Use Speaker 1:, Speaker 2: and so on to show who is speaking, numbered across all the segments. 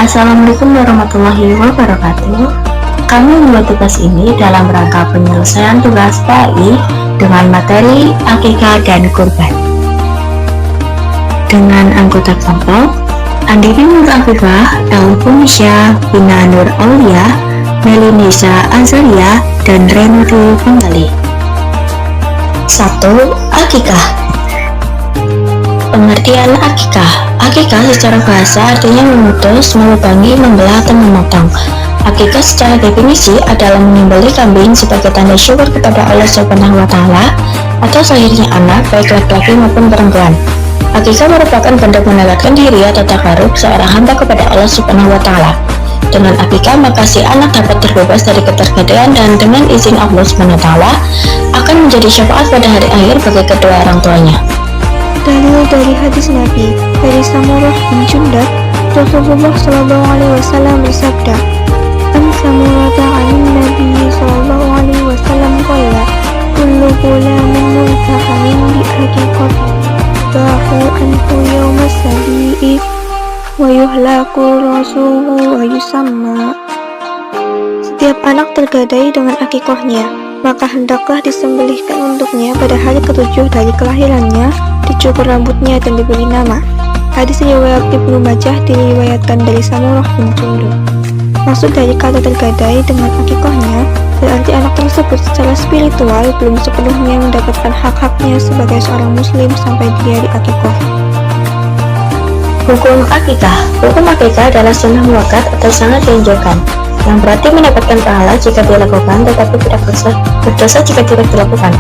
Speaker 1: Assalamualaikum warahmatullahi wabarakatuh. Kami membuat tugas ini dalam rangka penyelesaian tugas PAI dengan materi akikah dan kurban. Dengan anggota kelompok Andini Nur Afifah, Elfunisha Bina Nur Aulia, Melinisa Azaria, dan Renudu Penggali. 1. Akikah. Pengertian akikah. Akikah secara bahasa artinya memutus, melubangi, membelah, atau memotong. Akikah secara definisi adalah menyembelih kambing sebagai tanda syukur kepada Allah Subhanahu wa Ta'ala atas lahirnya anak, baik laki-laki maupun perempuan. Akikah merupakan bentuk mendekatkan diri atau takarub seorang hamba kepada Allah Subhanahu wa Ta'ala. Dengan akikah maka si anak dapat terbebas dari ketergadaian dan dengan izin Allah Subhanahu wa Ta'ala akan menjadi syafaat pada hari akhir bagi kedua orang tuanya.
Speaker 2: Dalil dari hadis Nabi dari Samurah bin Jundab, Rasulullah SAW bersabda, "An Samurah ta'anin Nabi SAW qala, kullu gulamin muntahamin bi aqiqati, bahu anhu yawma sabi'i, wa yuhlaku rasuhu wa yusamma." Setiap anak tergadai dengan akikohnya, maka hendaklah disembelihkan untuknya pada hari ketujuh dari kelahirannya, dicukur rambutnya dan diberi nama. Hadis riwayat Ibnu Majah diriwayatkan dari Samurah bin Jundub. Maksud dari kata tergadai dengan akikohnya berarti anak tersebut secara spiritual belum sepenuhnya mendapatkan hak-haknya sebagai seorang muslim sampai dia diakikoh.
Speaker 1: Hukum akikah. Hukum akikah adalah sunnah muakkad atau sangat dianjurkan, yang berarti mendapatkan pahala jika dilakukan tetapi tidak berdosa jika tidak dilakukan.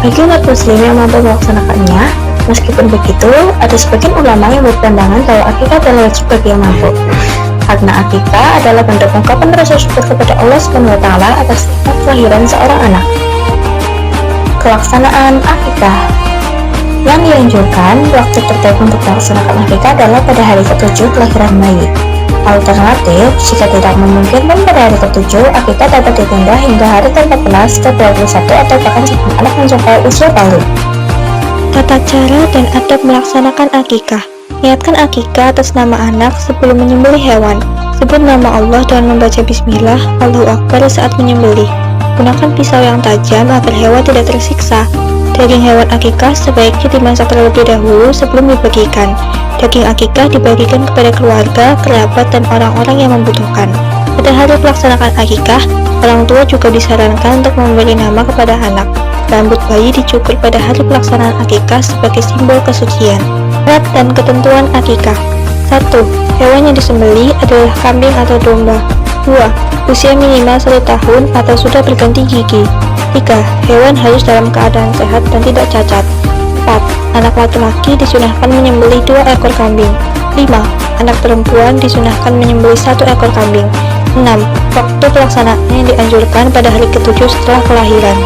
Speaker 1: Bagi umat muslim yang mampu melaksanakannya, meskipun begitu, ada sebagian ulama yang berpandangan bahwa akikah adalah wajib bagi yang mampu. Karena akikah adalah bentuk ungkapan rasa syukur kepada Allah Subhanahu wa Ta'ala atas kelahiran seorang anak. Kelaksanaan akikah. Yang dianjurkan, waktu terbaik untuk melaksanakan akikah adalah pada hari ke-7 kelahiran bayi. Alternatif, jika tidak memungkinkan pada hari ke-7, akikah dapat ditunda hingga hari ke-14, ke-21, atau bahkan sebelum anak mencapai usia balik.
Speaker 2: Tata cara dan adab melaksanakan akikah. Niatkan akikah atas nama anak sebelum menyembelih hewan. Sebut nama Allah dengan membaca bismillah, Allahu Akbar saat menyembelih. Gunakan pisau yang tajam agar hewan tidak tersiksa. Daging hewan akikah sebaiknya dimasak terlebih dahulu sebelum dibagikan. Daging akikah dibagikan kepada keluarga, kerabat, dan orang-orang yang membutuhkan. Pada hari melaksanakan akikah, orang tua juga disarankan untuk memberi nama kepada anak. Rambut bayi dicukur pada hari pelaksanaan akikah sebagai simbol kesucian. Syarat dan ketentuan akikah. 1. Hewan yang disembelih adalah kambing atau domba. 2. Usia minimal 1 tahun atau sudah berganti gigi. 3. Hewan harus dalam keadaan sehat dan tidak cacat. 4. Anak laki-laki disunahkan menyembelih 2 ekor kambing. 5. Anak perempuan disunahkan menyembelih 1 ekor kambing. 6. Waktu pelaksanaannya yang dianjurkan pada hari ke-7 setelah kelahiran.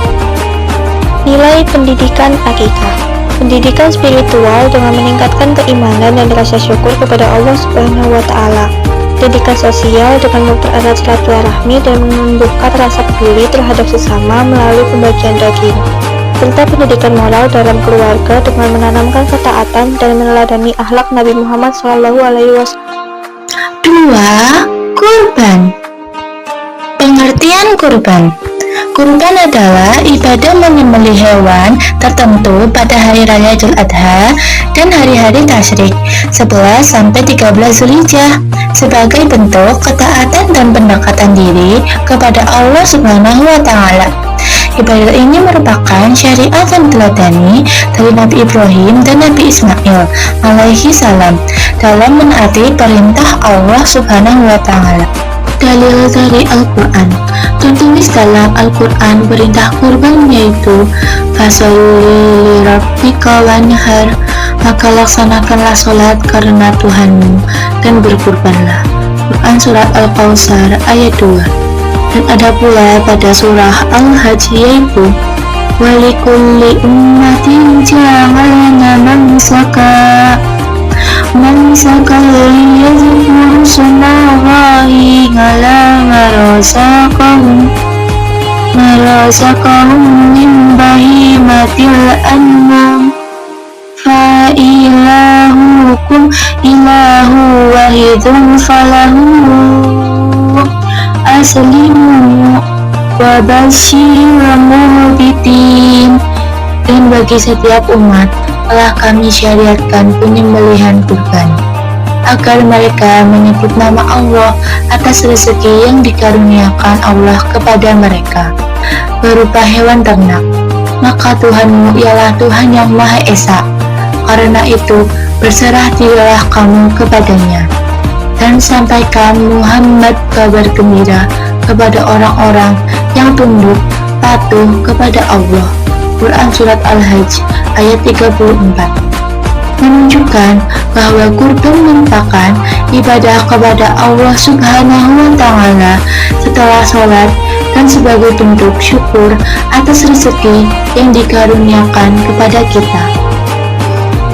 Speaker 2: Nilai pendidikan akikah. Pendidikan spiritual dengan meningkatkan keimanan dan rasa syukur kepada Allah Subhanahu wa Ta'ala. Pendidikan sosial dengan mempererat silaturahmi dan menumbuhkan rasa peduli terhadap sesama melalui pembagian daging. Serta pendidikan moral dalam keluarga dengan menanamkan ketaatan dan meneladani akhlak Nabi Muhammad SAW.
Speaker 1: 2. Kurban. Pengertian kurban. Kurban adalah ibadah menyembelih hewan tertentu pada hari raya Idul Adha dan hari-hari tasyrik 11 sampai 13 Zulhijjah sebagai bentuk ketaatan dan pendekatan diri kepada Allah Subhanahu wa Ta'ala. Ibadah ini merupakan syariat yang teladani dari Nabi Ibrahim dan Nabi Ismail alaihi salam dalam menaati perintah Allah Subhanahu wa Ta'ala. Dalil dari Al-Quran. Tertulis dalam Al-Quran perintah kurban yaitu Fasolli lirabbika wanhar, maka laksanakanlah sholat karena Tuhanmu dan berkurbanlah. Quran Surat Al-Kautsar ayat 2. Dan ada pula pada surah Al-Hajj yaitu walikulli ummatin ja'alna mansaka liyadhkuru smallahi ala marazaqahum min bahimatil an'am fa ilahukum ilahukum ilahu wahidun falahu aslimu wa basyiril muhbitin. Dan bagi setiap umat telah kami syariatkan penyembelihan kurban, agar mereka menyebut nama Allah atas rezeki yang dikaruniakan Allah kepada mereka berupa hewan ternak. Maka Tuhanmu ialah Tuhan yang Maha Esa. Karena itu berserah dirilah kamu kepadanya, dan sampaikan Muhammad kabar gembira kepada orang-orang yang tunduk patuh kepada Allah. Quran Surat Al-Hajj ayat 34 menunjukkan bahwa kurban merupakan ibadah kepada Allah Subhanahu wa Ta'ala setelah sholat dan sebagai bentuk syukur atas rezeki yang dikaruniakan kepada kita.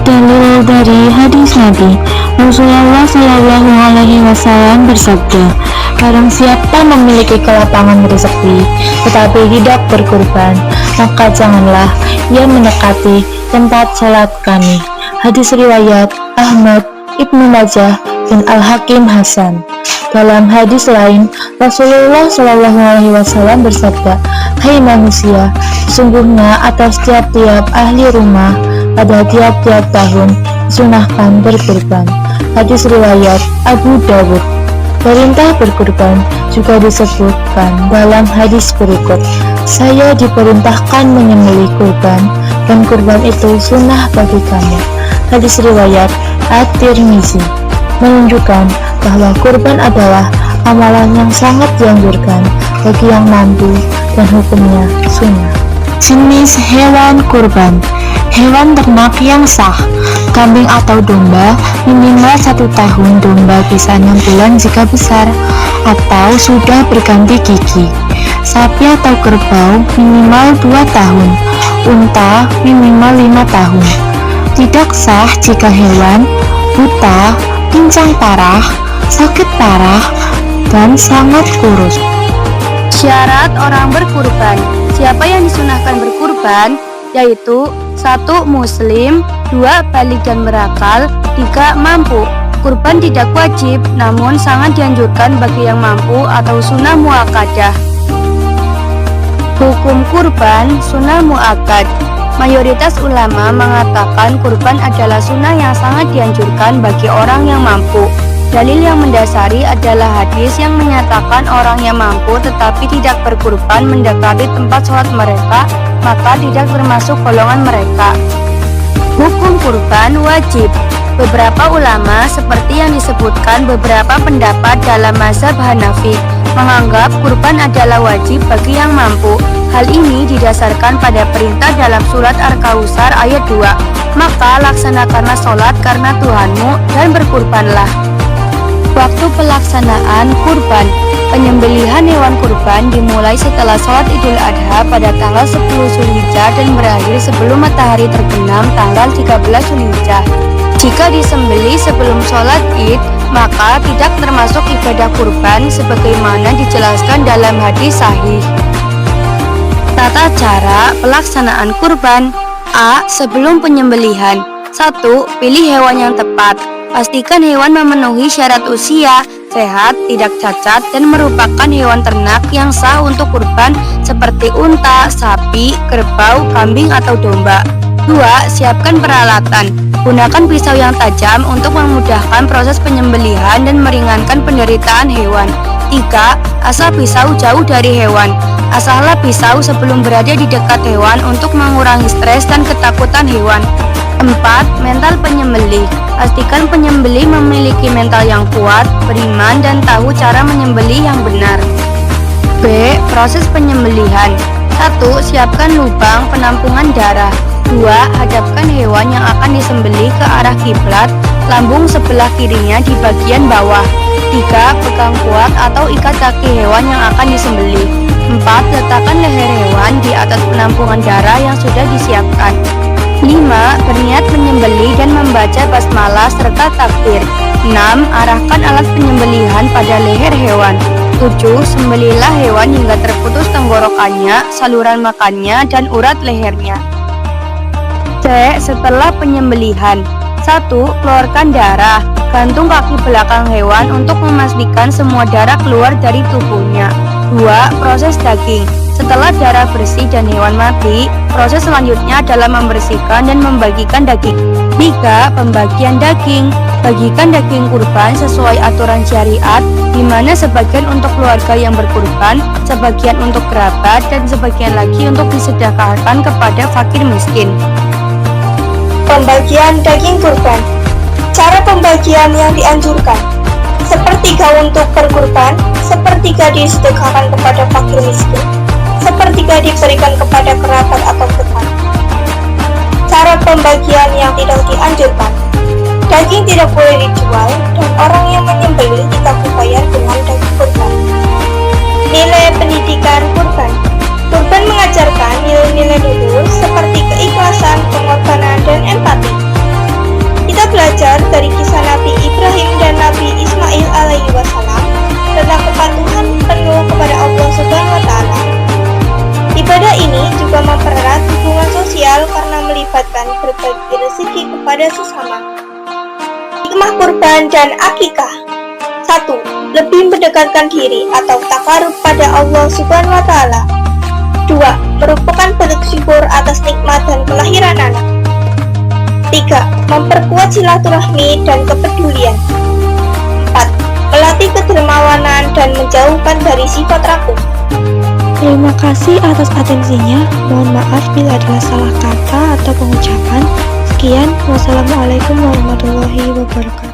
Speaker 1: Dalil dari hadis Nabi, Rasulullah Shallallahu Alaihi Wasallam bersabda, barang siapa memiliki kelapangan rezeki tetapi tidak berkurban, maka janganlah ia mendekati tempat sholat kami. Hadis riwayat Ahmad, Ibnu Majah, dan Al-Hakim Hasan. Dalam hadis lain, Rasulullah Shallallahu Alaihi Wasallam bersabda, hai manusia, sesungguhnya atas tiap-tiap ahli rumah pada tiap-tiap tahun disunahkan berkurban. Hadis riwayat Abu Dawud. Perintah berkurban juga disebutkan dalam hadis berikut, saya diperintahkan menyembelih kurban, dan kurban itu sunnah bagi kamu. Hadis riwayat At-Tirmizi menunjukkan bahwa kurban adalah amalan yang sangat dianjurkan bagi yang mampu dan hukumnya sunnah. Jenis hewan kurban. Hewan ternak yang sah, kambing atau domba minimal 1 tahun, domba bisa 6 bulan jika besar atau sudah berganti gigi. Sapi atau kerbau minimal 2 tahun, unta minimal 5 tahun. Tidak sah jika hewan buta, pincang parah, sakit parah, dan sangat kurus.
Speaker 3: Syarat orang berkurban. Siapa yang disunahkan berkurban? Yaitu 1. Muslim, 2. Baligh dan berakal, 3. Mampu. Kurban tidak wajib, namun sangat dianjurkan bagi yang mampu atau sunnah muakkadah. Hukum kurban sunnah muakkad. Mayoritas ulama mengatakan kurban adalah sunnah yang sangat dianjurkan bagi orang yang mampu. Dalil yang mendasari adalah hadis yang menyatakan orang yang mampu tetapi tidak berkurban mendekati tempat sholat mereka, maka tidak termasuk golongan mereka. Hukum kurban wajib. Beberapa ulama seperti yang disebutkan beberapa pendapat dalam mazhab Hanafi menganggap kurban adalah wajib bagi yang mampu. Hal ini didasarkan pada perintah dalam surat Al-Kautsar ayat 2. Maka laksanakanlah sholat karena Tuhanmu dan berkurbanlah. Waktu pelaksanaan kurban. Penyembelihan hewan kurban dimulai setelah sholat Idul Adha pada tanggal 10 Zulhijjah dan berakhir sebelum matahari terbenam tanggal 13 Zulhijjah. Jika disembelih sebelum sholat Id, maka tidak termasuk ibadah kurban sebagaimana dijelaskan dalam hadis sahih. Tata cara pelaksanaan kurban. A. Sebelum penyembelihan. 1. Pilih hewan yang tepat. Pastikan hewan memenuhi syarat usia, sehat, tidak cacat, dan merupakan hewan ternak yang sah untuk kurban seperti unta, sapi, kerbau, kambing, atau domba. 2. Siapkan peralatan. Gunakan pisau yang tajam untuk memudahkan proses penyembelihan dan meringankan penderitaan hewan. 3. Asah pisau jauh dari hewan. Asahlah pisau sebelum berada di dekat hewan untuk mengurangi stres dan ketakutan hewan. 4. Mental penyembelih. Pastikan penyembelih memiliki mental yang kuat, beriman, dan tahu cara menyembelih yang benar. B. Proses penyembelihan. 1. Siapkan lubang penampungan darah. 2. Hadapkan hewan yang akan disembelih ke arah kiblat, lambung sebelah kirinya di bagian bawah. 3. Pegang kuat atau ikat kaki hewan yang akan disembelih. 4. Letakkan leher hewan di atas penampungan darah yang sudah disiapkan. 5. Berniat menyembelih dan membaca basmalah serta takbir. 6. Arahkan alat penyembelihan pada leher hewan. 7. Sembelihlah hewan hingga terputus tenggorokannya, saluran makannya, dan urat lehernya. C. Setelah penyembelihan. 1. Keluarkan darah. Gantung kaki belakang hewan untuk memastikan semua darah keluar dari tubuhnya. 2. Proses daging. Setelah darah bersih dan hewan mati, proses selanjutnya adalah membersihkan dan membagikan daging. 3. Pembagian daging. Bagikan daging kurban sesuai aturan syariat, di mana sebagian untuk keluarga yang berkurban, sebagian untuk kerabat, dan sebagian lagi untuk disedekahkan kepada fakir miskin.
Speaker 2: Pembagian daging kurban. Cara pembagian yang dianjurkan: sepertiga untuk berkurban, sepertiga disedekahkan kepada fakir miskin, sepertiga diberikan kepada kerabat atau tetangga. Cara pembagian yang tidak dianjurkan: daging tidak boleh dijual dan orang yang menyembelih tidak dibayar dengan daging kurban. Nilai pendidikan kurban. Kurban mengajarkan nilai-nilai luhur seperti keikhlasan, pengorbanan, dan empati. Kita belajar dari kisah Nabi Ibrahim dan Nabi Ismail alaihi wasallam tentang kepatuhan penuh kepada Allah Subhanahu wa taala. Ibadah ini juga mempererat hubungan sosial karena melibatkan berbagi rezeki kepada sesama. Hikmah kurban dan akikah. 1. Lebih mendekatkan diri atau takarub pada Allah Subhanahu wa taala. 2. Merupakan bentuk syukur atas nikmat dan kelahiran anak. 3. Memperkuat silaturahmi dan kepedulian. 4. Melatih kedermawanan dan menjauhkan dari sifat rapuh.
Speaker 4: Terima kasih atas atensinya. Mohon maaf bila ada salah kata atau pengucapan. Sekian, wassalamualaikum warahmatullahi wabarakatuh.